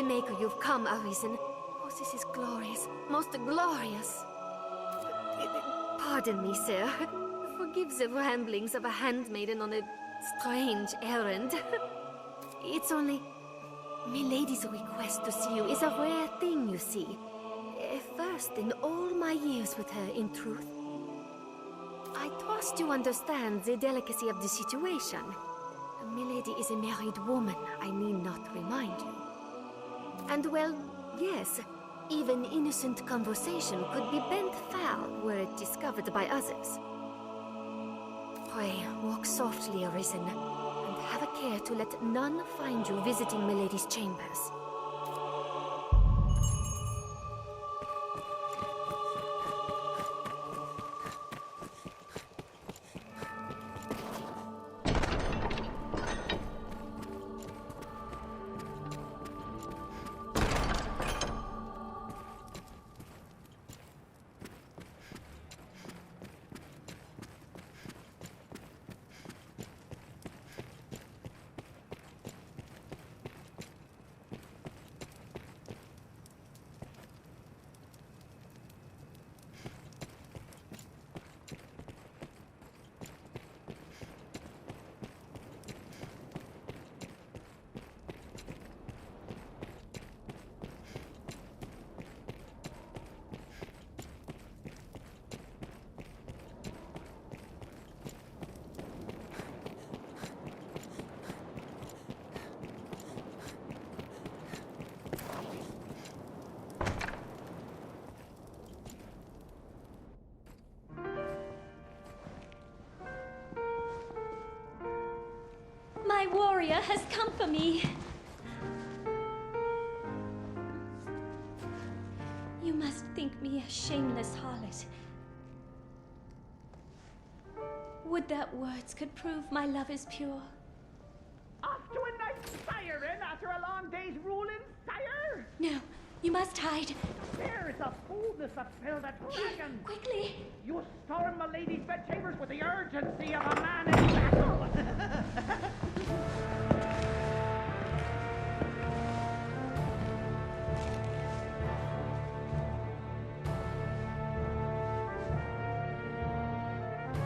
mighty maker you've come, Arisen. Oh, this is glorious, most glorious. Pardon me, sir. Forgive the ramblings of a handmaiden on a strange errand. It's only... Milady's request to see you is a rare thing, you see. First in all my years with her, in truth. I trust you understand the delicacy of the situation. Milady is a married woman, I need not remind you. And well, yes, even innocent conversation could be bent foul were it discovered by others. Pray, walk softly, Arisen, and have a care to let none find you visiting Milady's chambers. My warrior has come for me. You must think me a shameless harlot. Would that words could prove my love is pure. Off to a nice siren after a long day's ruling, sire? No, you must hide. There is the boldness that filled a dragon. Quickly! You storm my lady's bedchambers with the urgency of a man in battle.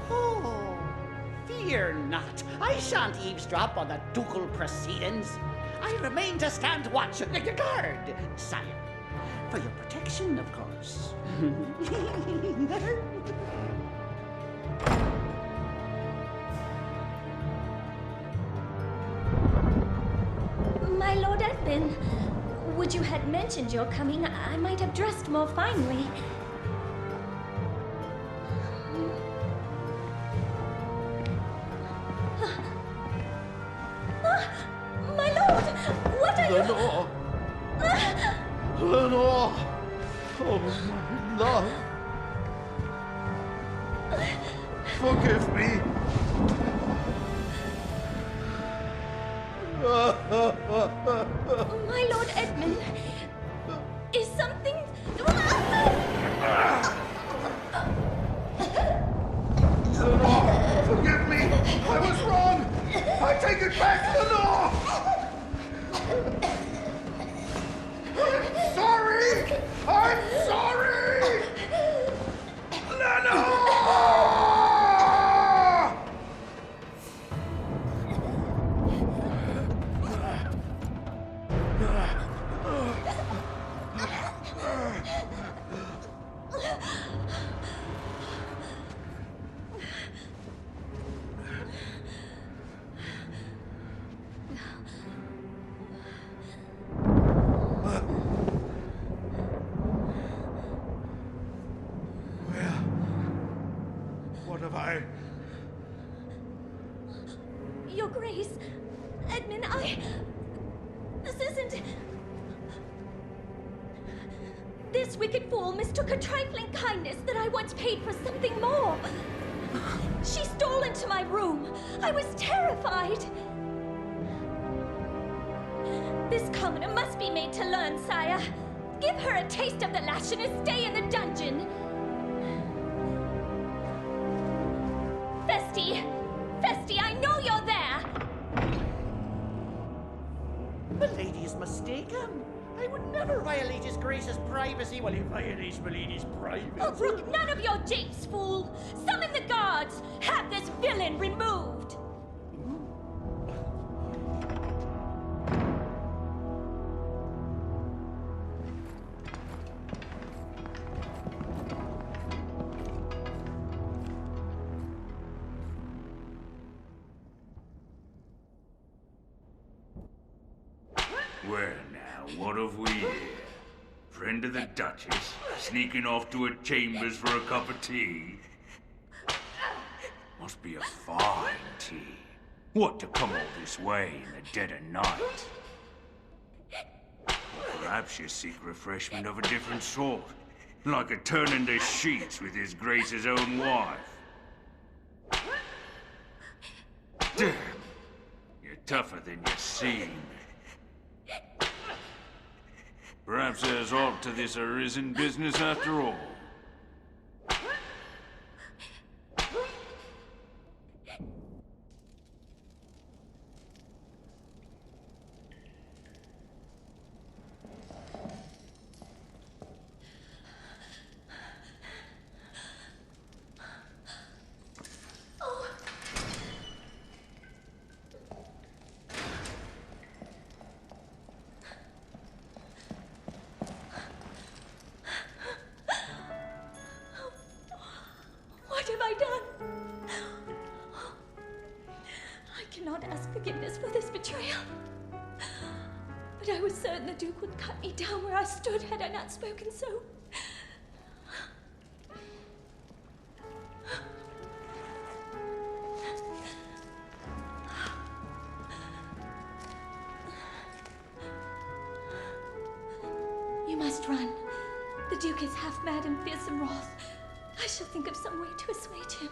Oh, fear not. I shan't eavesdrop on the ducal proceedings. I remain to stand watch and guard, sire. For your protection, of course. My Lord Edmund, would you had mentioned your coming, I might have dressed more finely. My lord, what are Lenore! Lenore! Oh, my love! Forgive me! My Lord Edmund, is something... Lenore! Forgive me! I was wrong! I take it back, Lenore! I'm sorry! I'm sorry! Lenore! What have I... Your Grace, Edmund, This isn't... This wicked fool mistook a trifling kindness that I once paid for something more. She stole into my room. I was terrified. This commoner must be made to learn, sire. Give her a taste of the lash and a stay in the dungeon. Festi, I know you're there! The lady is mistaken. I would never violate His Grace's privacy while he violates Milady's privacy. Oh, Brooke, none of your japes, fool! Summon the guards! Have this villain removed! Well now, what have we here? Friend of the Duchess, sneaking off to her chambers for a cup of tea? Must be a fine tea. What to come all this way in the dead of night? Perhaps you seek refreshment of a different sort, like a turn in the sheets with His Grace's own wife. Damn, you're tougher than you seem. Perhaps there's aught to this Arisen business after all. What have I done? I cannot ask forgiveness for this betrayal. But I was certain the Duke would cut me down where I stood had I not spoken so. You must run. The Duke is half mad and fearsome wrath. I shall think of some way to assuage him.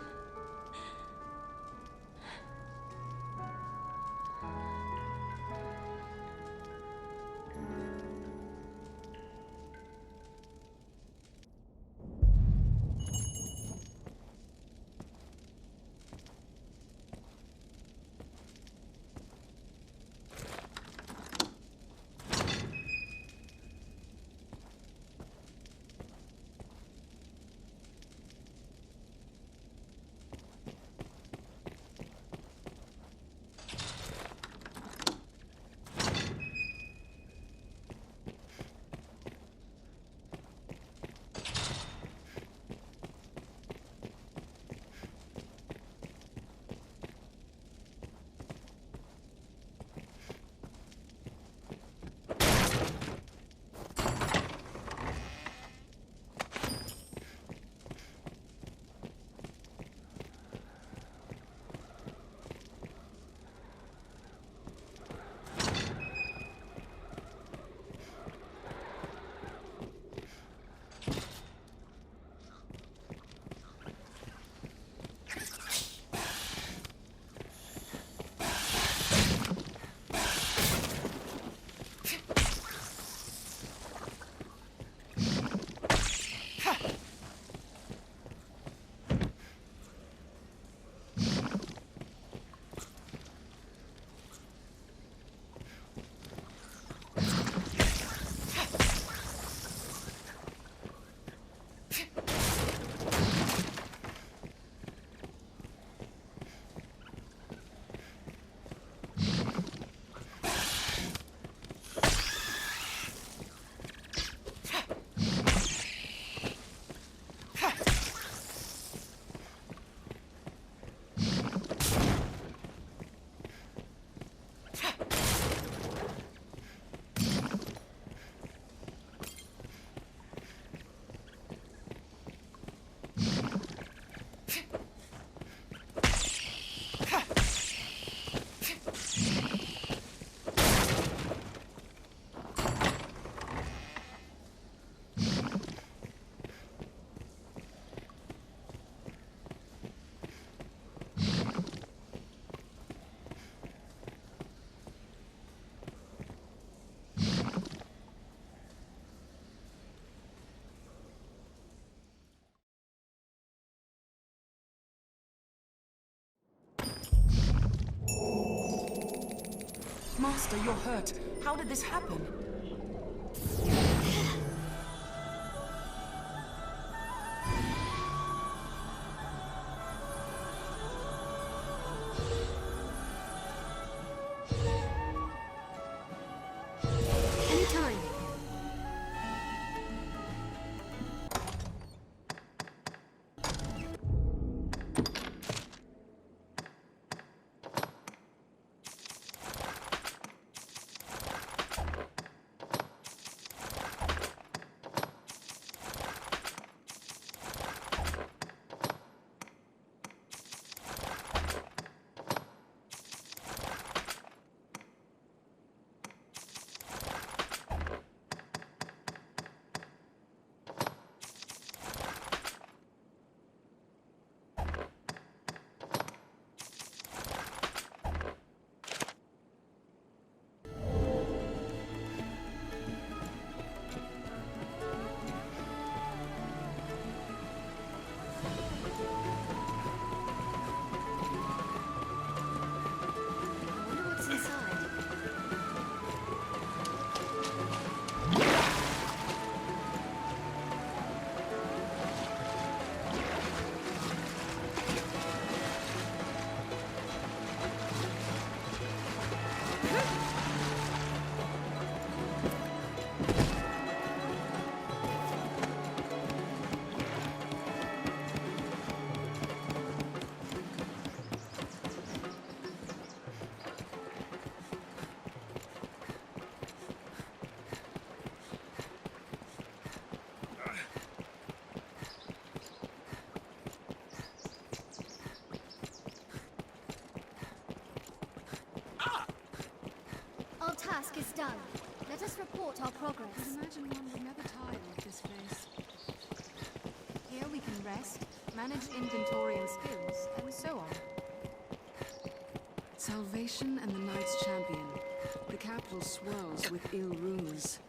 Master, you're hurt. How did this happen? Our task is done. Let us report our progress. I imagine one would never tire of this place. Here we can rest, manage inventory and skills, and so on. Salvation and the Knights Champion. The capital swirls with ill rumors.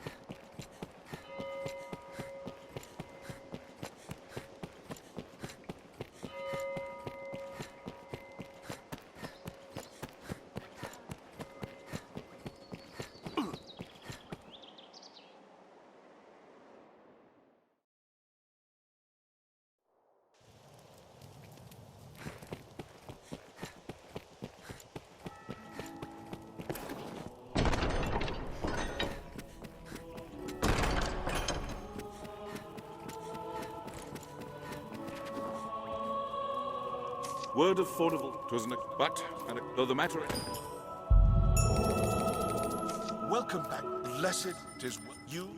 Word of Fordable, 'twas but, and though the matter... Welcome back, blessed. 'Tis you.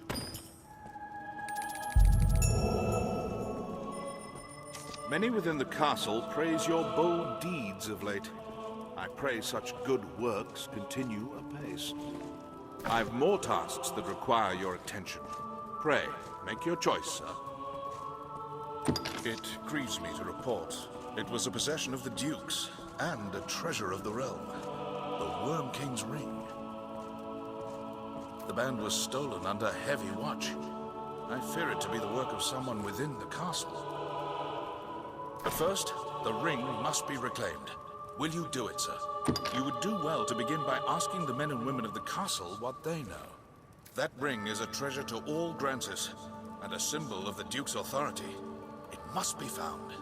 Many within the castle praise your bold deeds of late. I pray such good works continue apace. I've more tasks that require your attention. Pray, make your choice, sir. It grieves me to report. It was a possession of the Duke's, and a treasure of the realm. The Worm King's ring. The band was stolen under heavy watch. I fear it to be the work of someone within the castle. But first, the ring must be reclaimed. Will you do it, sir? You would do well to begin by asking the men and women of the castle what they know. That ring is a treasure to all Grancis, and a symbol of the Duke's authority. It must be found.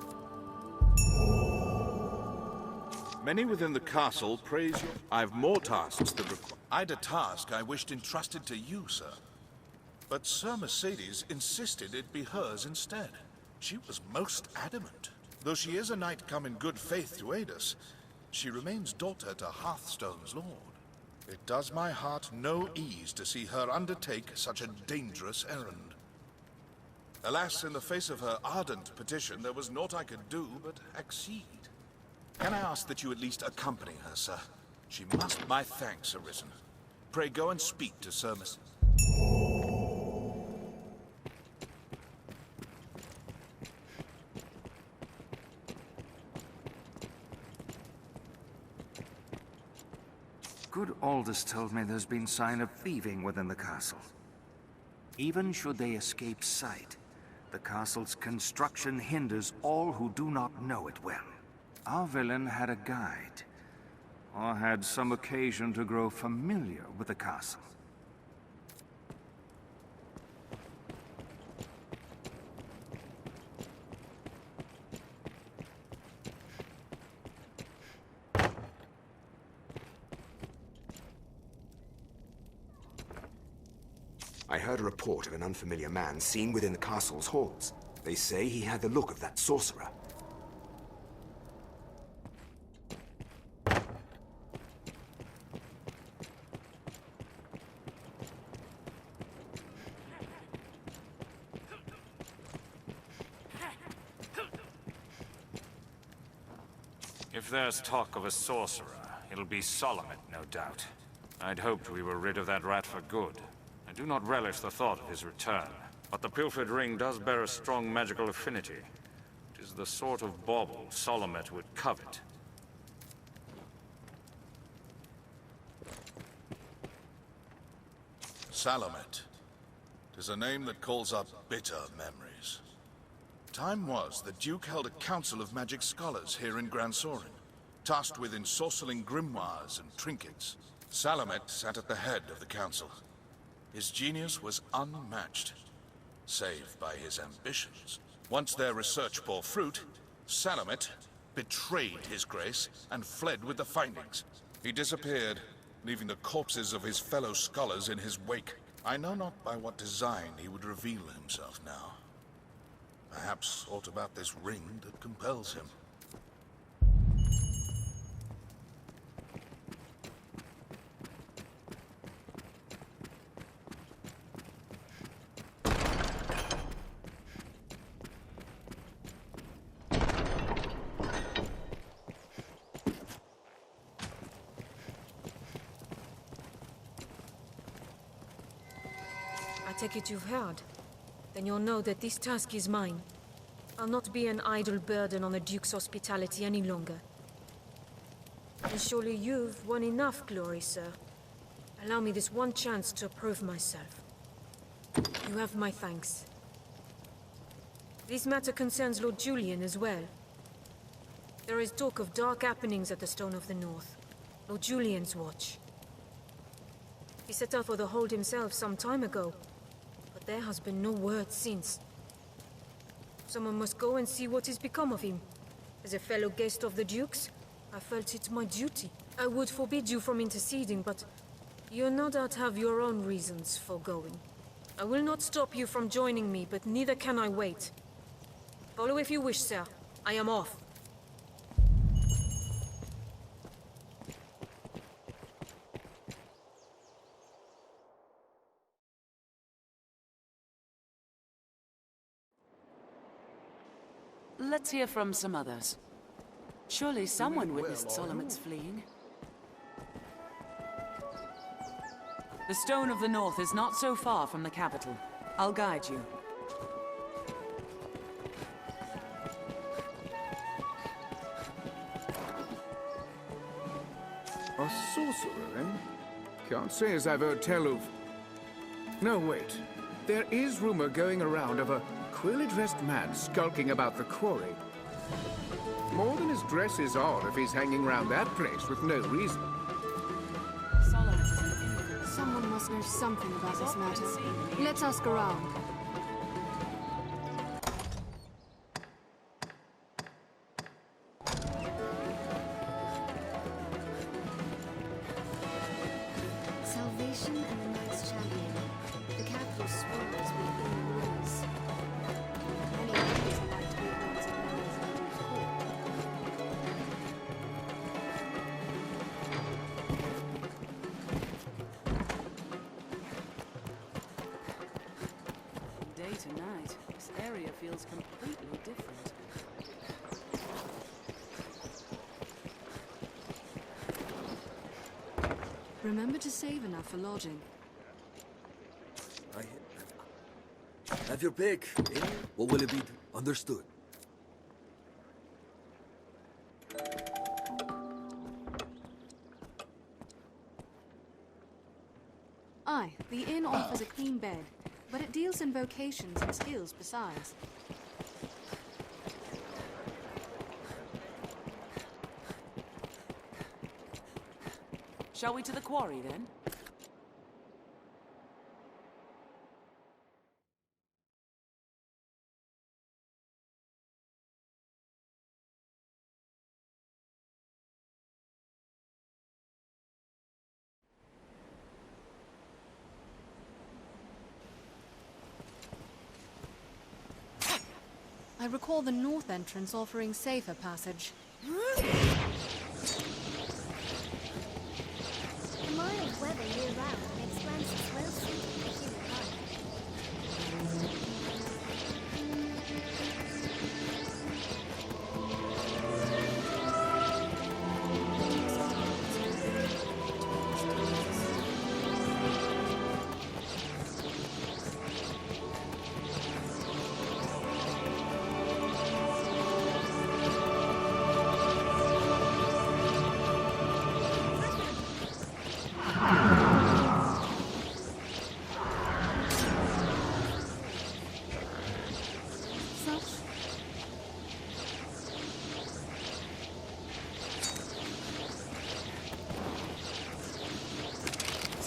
Many within the castle praise you. I've more tasks that require... I'd a task I wished entrusted to you, sir. But Sir Mercedes insisted it be hers instead. She was most adamant. Though she is a knight come in good faith to aid us, she remains daughter to Hearthstone's lord. It does my heart no ease to see her undertake such a dangerous errand. Alas, in the face of her ardent petition, there was naught I could do but accede. Can I ask that you at least accompany her, sir? She must my thanks, Arisen. Pray go and speak to Sir Mercedes. Good Aldous told me there's been sign of thieving within the castle. Even should they escape sight, the castle's construction hinders all who do not know it well. Our villain had a guide, or had some occasion to grow familiar with the castle. I heard a report of an unfamiliar man seen within the castle's halls. They say he had the look of that sorcerer. If there's talk of a sorcerer, it'll be Solomon, no doubt. I'd hoped we were rid of that rat for good. I do not relish the thought of his return, but the pilfered ring does bear a strong magical affinity. It is the sort of bauble Solomon would covet. Salamet. 'Tis a name that calls up bitter memories. Time was the Duke held a council of magic scholars here in Gran Soren, tasked with ensorceling grimoires and trinkets. Salamet sat at the head of the council. His genius was unmatched, save by his ambitions. Once their research bore fruit, Salamet betrayed his grace and fled with the findings. He disappeared, leaving the corpses of his fellow scholars in his wake. I know not by what design he would reveal himself now. Perhaps aught about this ring that compels him. I take it you've heard. Then you'll know that this task is mine. I'll not be an idle burden on the Duke's hospitality any longer. And surely you've won enough glory, sir. Allow me this one chance to prove myself. You have my thanks. This matter concerns Lord Julian as well. There is talk of dark happenings at the Stone of the North. Lord Julian's watch. He set out for the hold himself some time ago, but there has been no word since. Someone must go and see what has become of him. As a fellow guest of the Duke's, I felt it my duty. I would forbid you from interceding, but you no doubt have your own reasons for going. I will not stop you from joining me, but neither can I wait. Follow if you wish, sir. I am off. Let's hear from some others. Surely someone witnessed Solomon's fleeing. The Stone of the North is not so far from the capital. I'll guide you. A sorcerer, eh? Can't say as I've heard tell of... No, wait. There is rumor going around of a queerly-dressed man skulking about the quarry. More than his dress is odd if he's hanging around that place with no reason. Someone must know something about this matter. Let's ask around. Salvation and the Knights Champion. The capital swirls with green ruins. Many others are like to be ruins of Memory's Lady's court. Day to night, this area feels completely different. Remember to save enough for lodging. Have your pick. What will it be? Understood. Aye, the inn offers a clean bed, but it deals in vocations and skills besides. Shall we to the quarry, then? I recall the north entrance offering safer passage. The mild weather year-round makes Francis well suited for human life.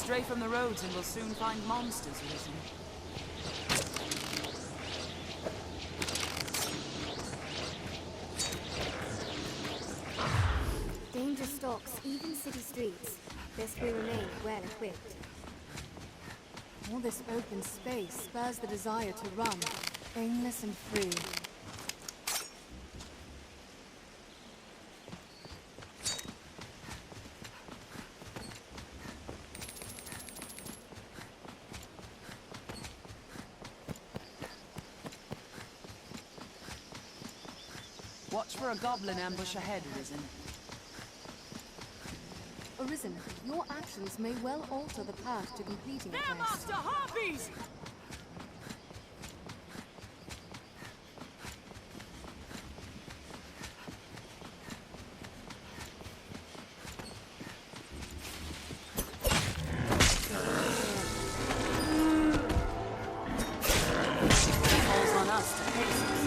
Stray from the roads and we'll soon find monsters, Arisen. Danger stalks even city streets. Best we remain well equipped. All this open space spurs the desire to run, aimless and free. Watch for a goblin ambush ahead, Arisen. Arisen, your actions may well alter the path to completing the quest. Master Harpies! Falls on us to pace us.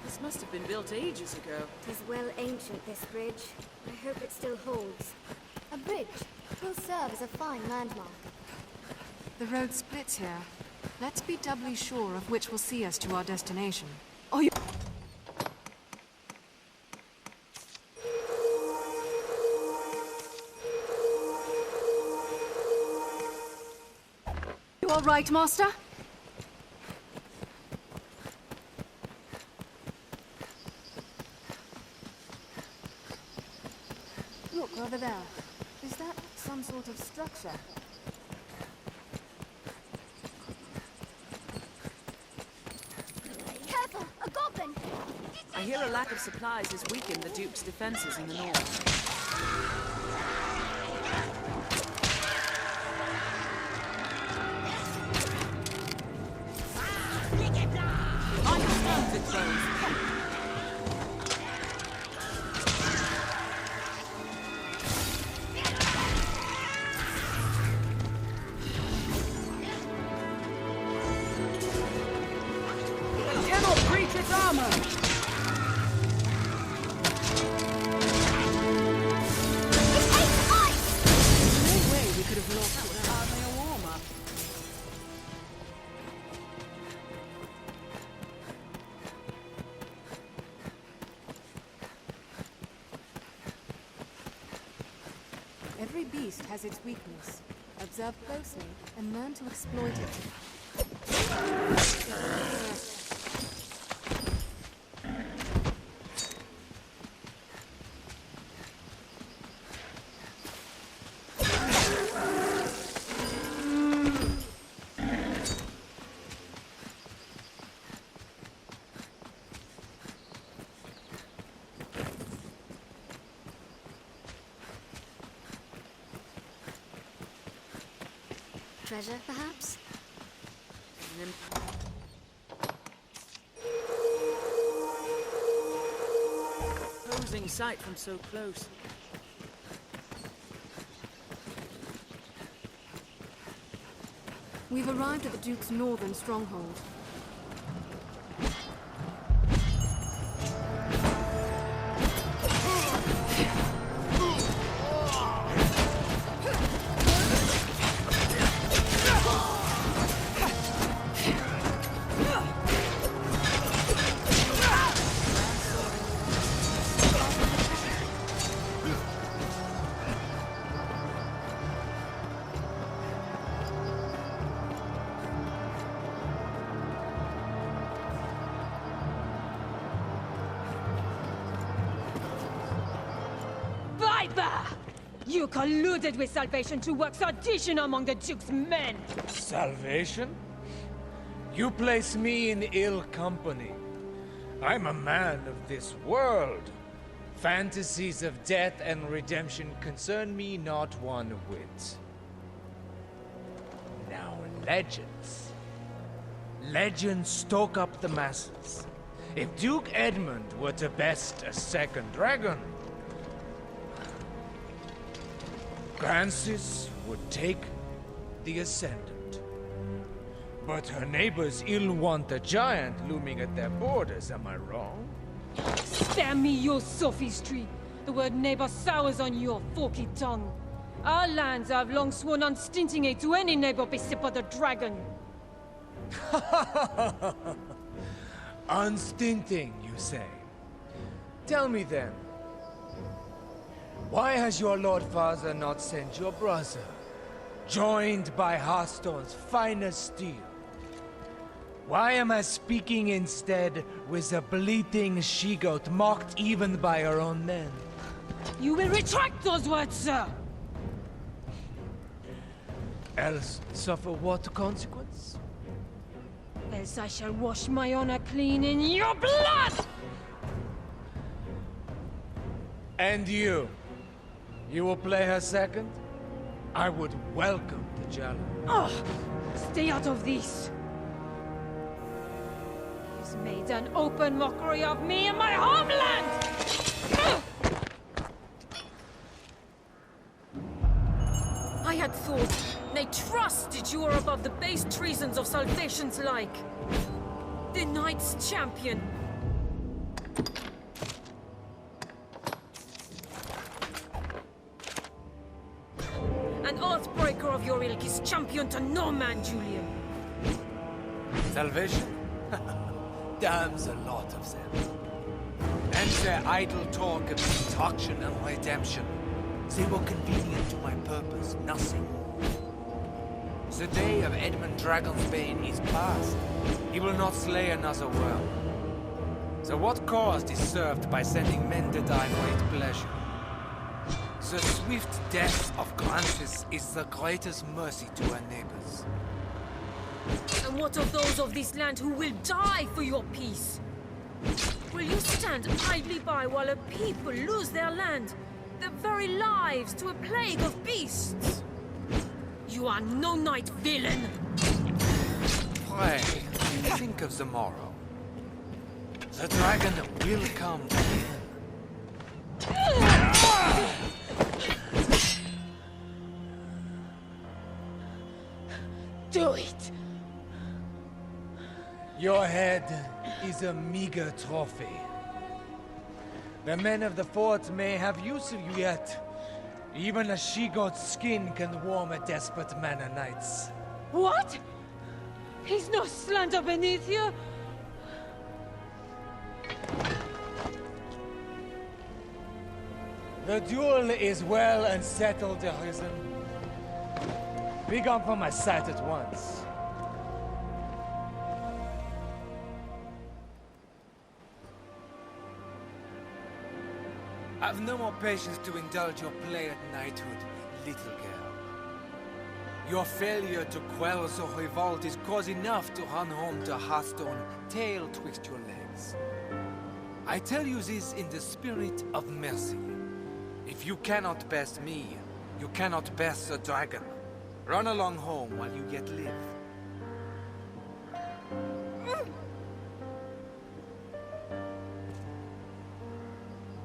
This must have been built ages ago. Tis well ancient, this bridge. I hope it still holds. A bridge will serve as a fine landmark. The road splits here. Let's be doubly sure of which will see us to our destination. Oh, you... You all right, Master? Look, over there. Is that some sort of structure? Careful! A goblin! I hear a lack of supplies has weakened the Duke's defenses in the north. Like stones it throws. Its armor! No way we could have lost it. Hardly a warm-up. Every beast has its weakness. Observe closely and learn to exploit it. Treasure, perhaps? Imposing sight from so close. We've arrived at the Duke's northern stronghold. You colluded with Salvation to work sedition among the Duke's men! Salvation? You place me in ill company. I'm a man of this world. Fantasies of death and redemption concern me not one whit. legends. Legends stoke up the masses. If Duke Edmund were to best a second dragon, Francis would take the Ascendant. But her neighbors ill want a giant looming at their borders, am I wrong? Spare me your sophistry. The word neighbor sours on your forky tongue. Our lands have long sworn unstinting aid to any neighbor beset by the dragon. Unstinting, you say? Tell me then, why has your Lord Father not sent your brother, joined by Hearthstone's finest steel? Why am I speaking instead with a bleating she-goat mocked even by her own men? You will retract those words, sir! Else suffer what consequence? Else I shall wash my honor clean in your blood! And you? You will play her second? I would welcome the challenge. Ugh! Stay out of this! He's made an open mockery of me and my homeland! Ugh! I had thought, nay trusted you were above the base treasons of Salvation's like. The Knight's champion. An oathbreaker of your ilk is champion to no man, Julian. Salvation? Damns a lot of them. And their idle talk of destruction and redemption. They were convenient to my purpose, nothing more. The day of Edmund Dragonsbane is past. He will not slay another world. So what cause is served by sending men to die for his pleasure? The swift death of Francis is the greatest mercy to our neighbors. And what of those of this land who will die for your peace? Will you stand idly by while a people lose their land, their very lives, to a plague of beasts? You are no knight, villain! Pray, think of the morrow. The dragon will come again. Do it! Your head is a meager trophy. The men of the fort may have use of you yet. Even a she-goat's skin can warm a desperate man o' nights. What? He's no slander beneath you? The duel is well and settled, Arisen. Be gone from my sight at once. I've no more patience to indulge your play at knighthood, little girl. Your failure to quell the revolt is cause enough to run home to Hearthstone, tail twixt your legs. I tell you this in the spirit of mercy. If you cannot best me, you cannot best the dragon. Run along home while you yet live.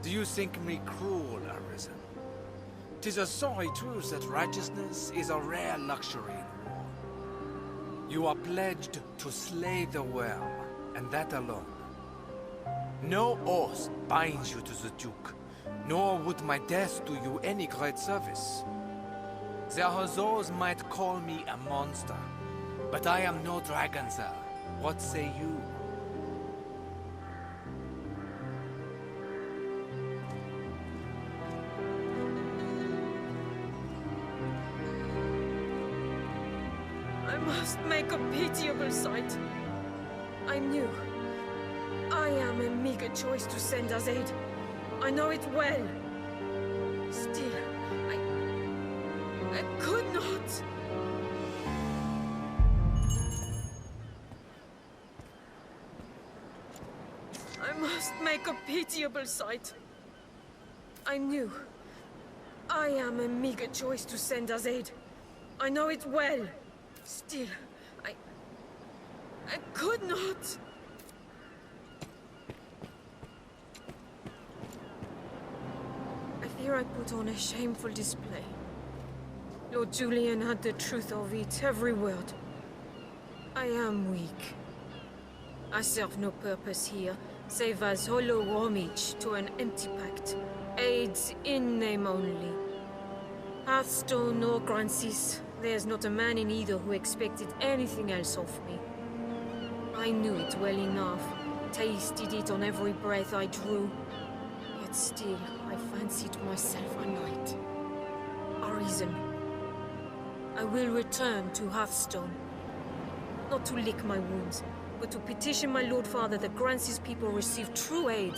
Do you think me cruel, Arisen? 'Tis a sorry truth that righteousness is a rare luxury in war. You are pledged to slay the worm, and that alone. No oath binds you to the Duke, nor would my death do you any great service. There are those might call me a monster, but I am no dragon, sir. What say you? I must make a pitiable sight. I knew. I am a meager choice to send as aid. I know it well. Still, I could not. I must make a pitiable sight. I knew. I am a meager choice to send as aid. I know it well. Still, I could not. I fear I put on a shameful display. Lord Julian had the truth of it, every word. I am weak. I serve no purpose here, save as hollow homage to an empty pact. Aids in name only. Hearthstone or Grancis, there's not a man in either who expected anything else of me. I knew it well enough, tasted it on every breath I drew. Yet still, I fancied myself a knight. Arisen. I will return to Hearthstone. Not to lick my wounds, but to petition my Lord Father that Grancis people receive true aid.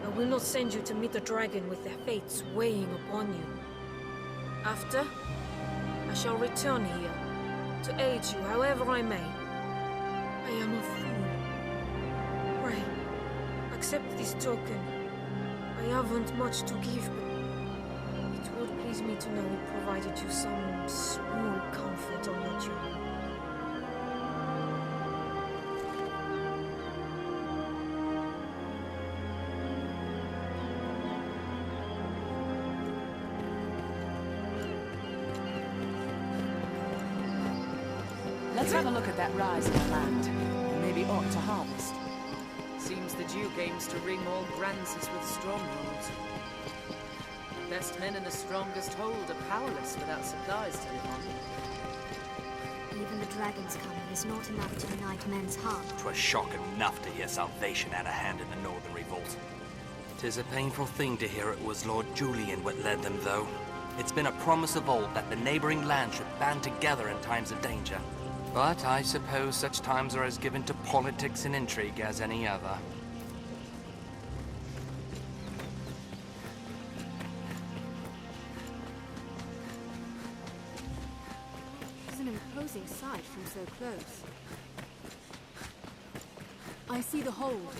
I will not send you to meet the dragon with their fates weighing upon you. After, I shall return here, to aid you however I may. I am a fool. Pray, accept this token. I haven't much to give, but it would please me to know it provided you some small comfort on your journey. Let's have a look at that rise in the land. Maybe aught to harvest. Seems the Duke aims to ring all Grancis with strongholds. Best men in the strongest hold are powerless without supplies to live on. Even the dragon's coming is not enough to unite men's hearts. 'Twas shock enough to hear Salvation had a hand in the Northern Revolt. 'Tis a painful thing to hear it was Lord Julian what led them, though. It's been a promise of old that the neighboring lands should band together in times of danger. But I suppose such times are as given to politics and intrigue as any other. It's an imposing sight from so close. I see the hold.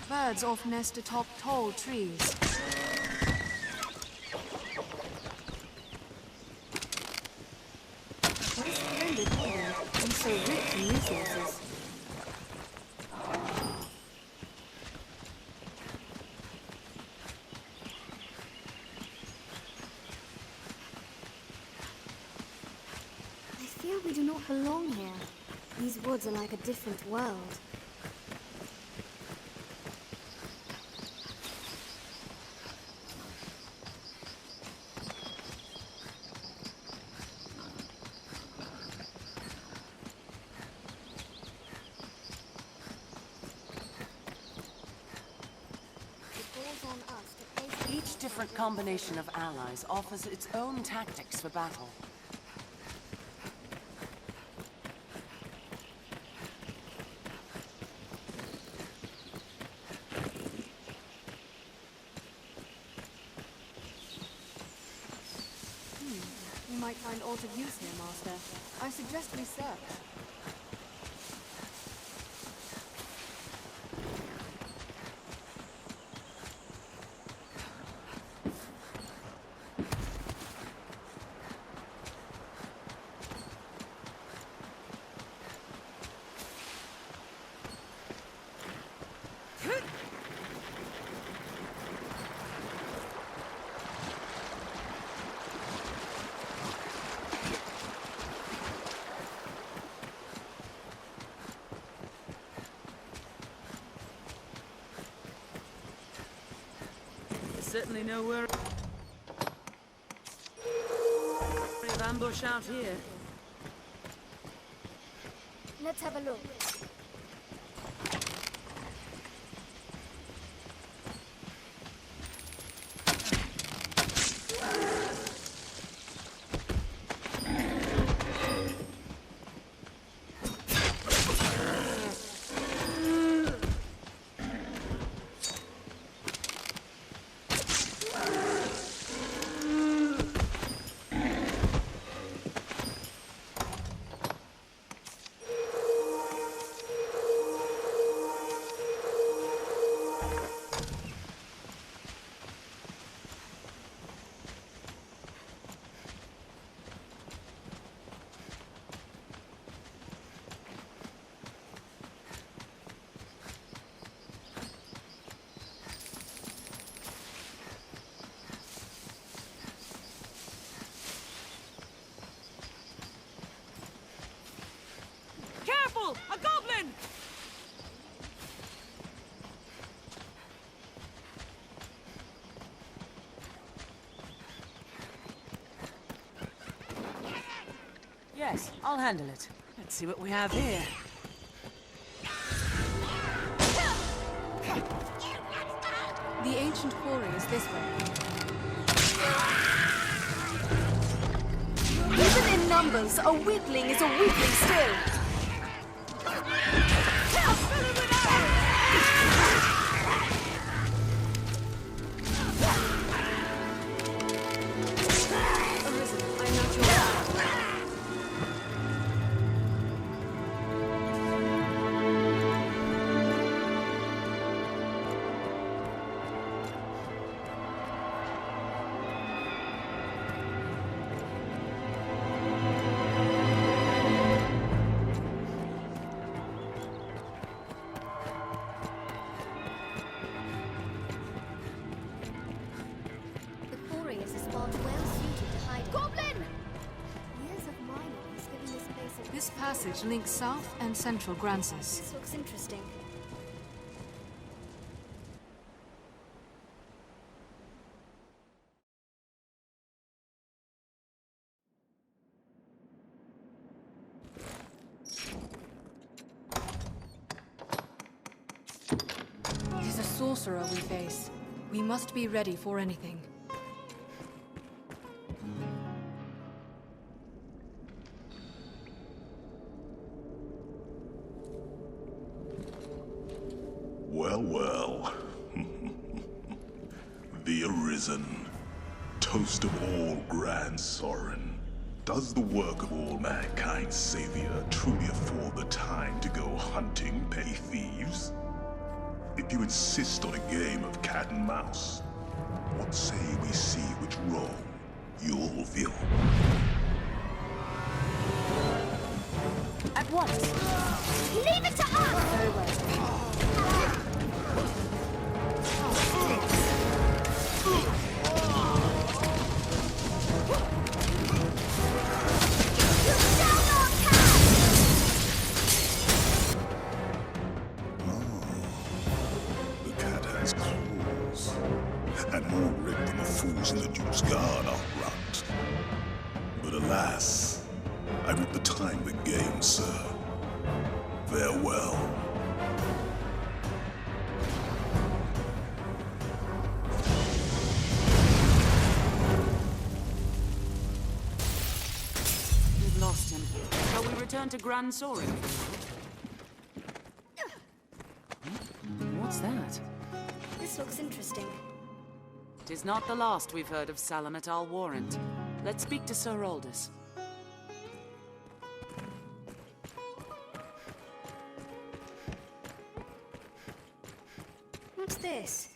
Birds often nest atop tall trees. What a splendid woodland, and so rich in resources. I feel we do not belong here. These woods are like a different world. Each different combination of allies offers its own tactics for battle. You might find aught of use here, Master. I suggest we search. Certainly nowhere of ambush out here. Let's have a look. Yes, I'll handle it. Let's see what we have here. The ancient quarry is this way. Even in numbers, a weakling is a weakling still. Arisen, I'm not your ally. The quarry is a spot well suited to hide. Goblin! Years of mining has given this place a... This passage links South and Central Grances. This looks interesting. It is a sorcerer we face. We must be ready for anything. Well, well. The Arisen, toast of all Grand Sorin. Does the work of all mankind's savior truly afford the time to go hunting petty thieves? If you insist on a game of cat and mouse, what say we see which role you'll fill? At once! Leave it to us! Very well. The cat has claws, and more ripped than the fools in the Duke's Guard outright. But alas, I reap the time of the game, sir. Farewell. We've lost him. Shall we return to Grand Sorin? What's that? This looks interesting. Tis not the last we've heard of Salamet Al Warrant. Let's speak to Sir Aldous. What's this?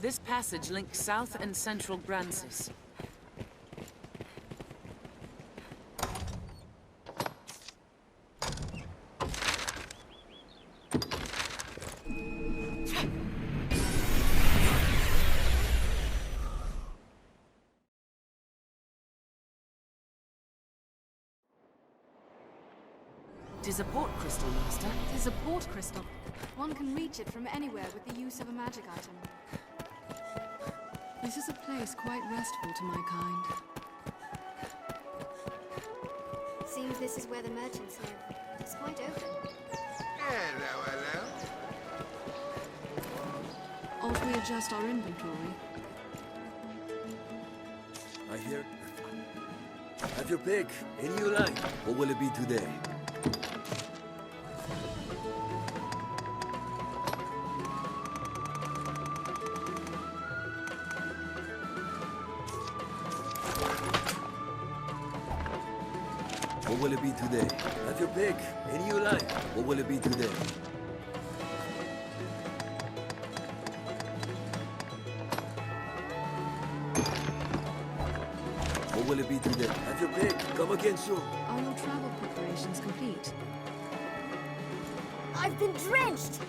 This passage links South and Central Grances. It is a port crystal, Master. It is a port crystal. One can reach it from anywhere with the use of a magic item. This is a place quite restful to my kind. Seems this is where the merchants live. It's quite open. Hello, hello. Ought we adjust our inventory? I hear. Have your pick. Any you like. What will it be today? What will it be today? Have your pick. Any you like. What will it be today? What will it be today? Have your pick. Come again soon. Are your travel preparations complete? I've been drenched!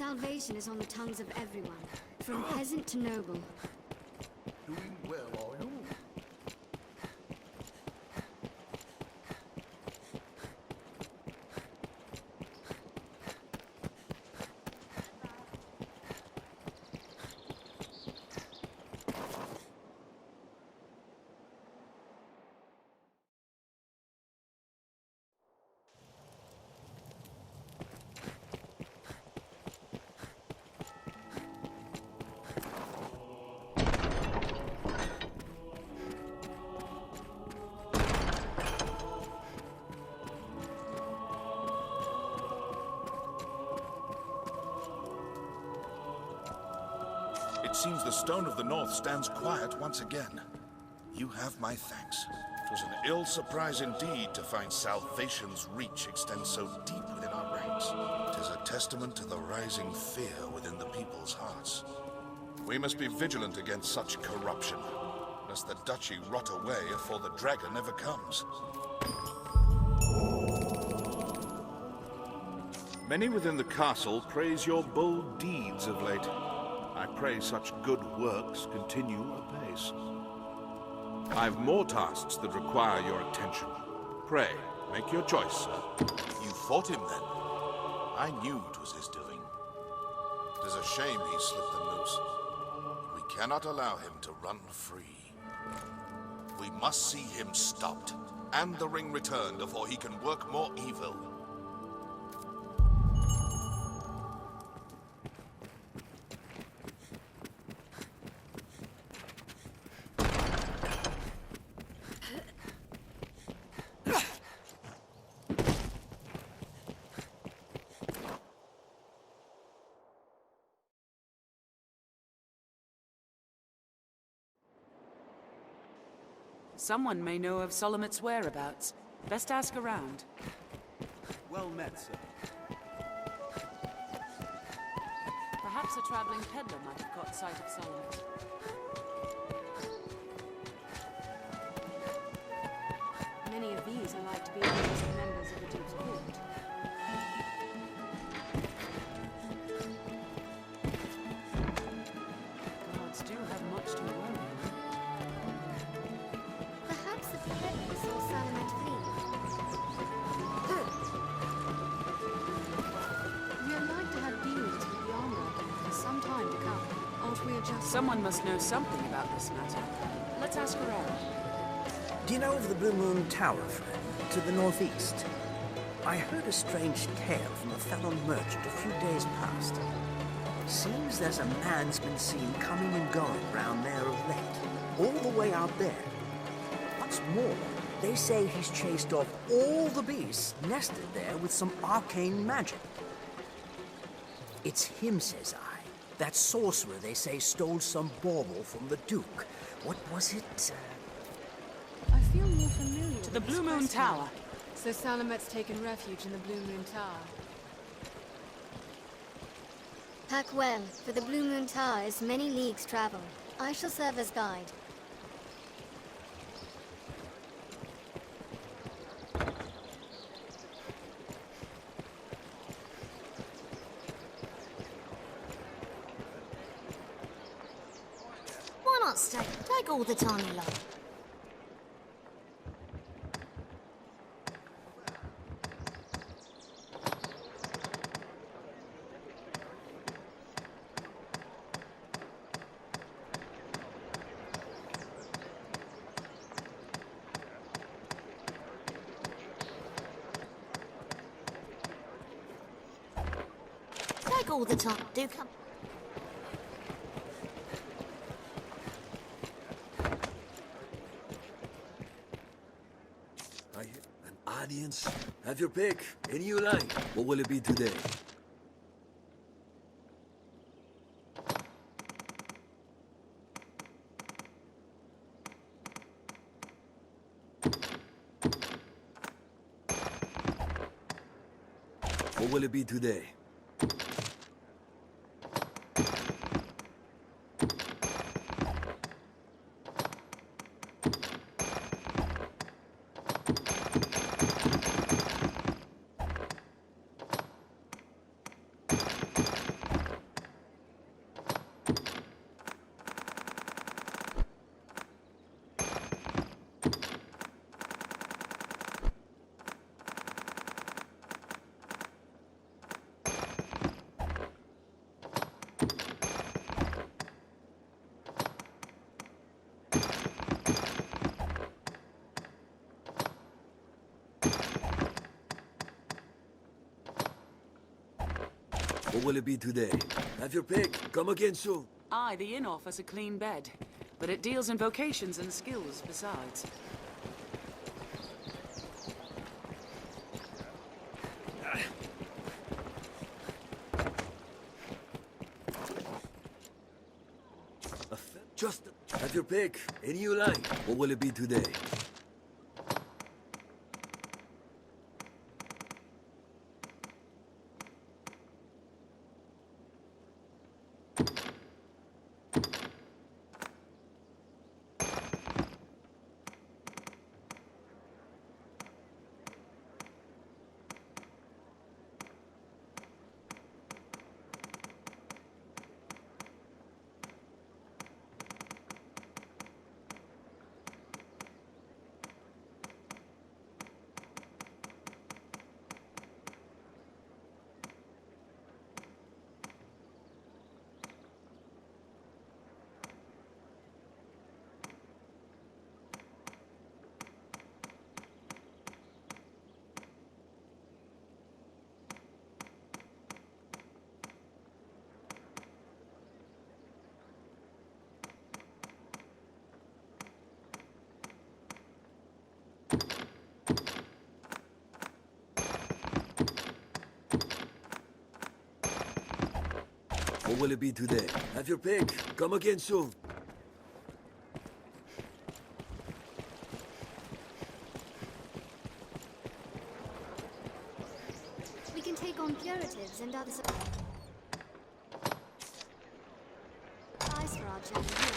Salvation is on the tongues of everyone, from peasant to noble. Doing well, are you? It seems the Stone of the North stands quiet once again. You have my thanks. It was an ill surprise indeed to find salvation's reach extend so deep within our ranks. It is a testament to the rising fear within the people's hearts. We must be vigilant against such corruption, lest the duchy rot away afore the dragon ever comes. Many within the castle praise your bold deeds of late. I pray such good works continue apace. I've more tasks that require your attention. Pray, make your choice, sir. You fought him then? I knew it was his doing. It is a shame he slipped the noose. We cannot allow him to run free. We must see him stopped, and the ring returned before he can work more evil. Someone may know of Solomon's whereabouts. Best ask around. Well met, sir. Perhaps a traveling peddler might have caught sight of Solomon's. Many of these are like to be amongst the members of the Duke's court. Gods do have much to learn. Perhaps a peddler saw Salamet flee. We are like to have dealings with the armor for some time to come. Aren't we just... Someone must know something about this matter. Let's ask around. Do you know of the Blue Moon Tower, friend, to the northeast? I heard a strange tale from a fellow merchant a few days past. Seems there's a man's been seen coming and going round there of late, all the way out there. What's more, they say he's chased off all the beasts nested there with some arcane magic. It's him, says I. That sorcerer, they say, stole some bauble from the Duke. What was it? I feel more familiar To with the this Blue Moon question. Tower. So Salamet's taken refuge in the Blue Moon Tower. Pack well, for the Blue Moon Tower is many leagues travel. I shall serve as guide. Why not stay? Take all the time you like. Take all the time. Do come. An audience? Have your pick. Any you like. What will it be today? What will it be today? What will it be today? Have your pick. Come again soon. Aye, the inn offers a clean bed, but it deals in vocations and skills besides. Just have your pick. Any you like. What will it be today? What will it be today? Have your pick. Come again soon. We can take on curatives and other supplies for our journey here.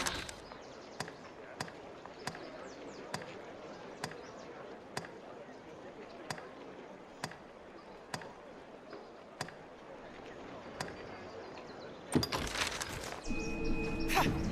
Ha!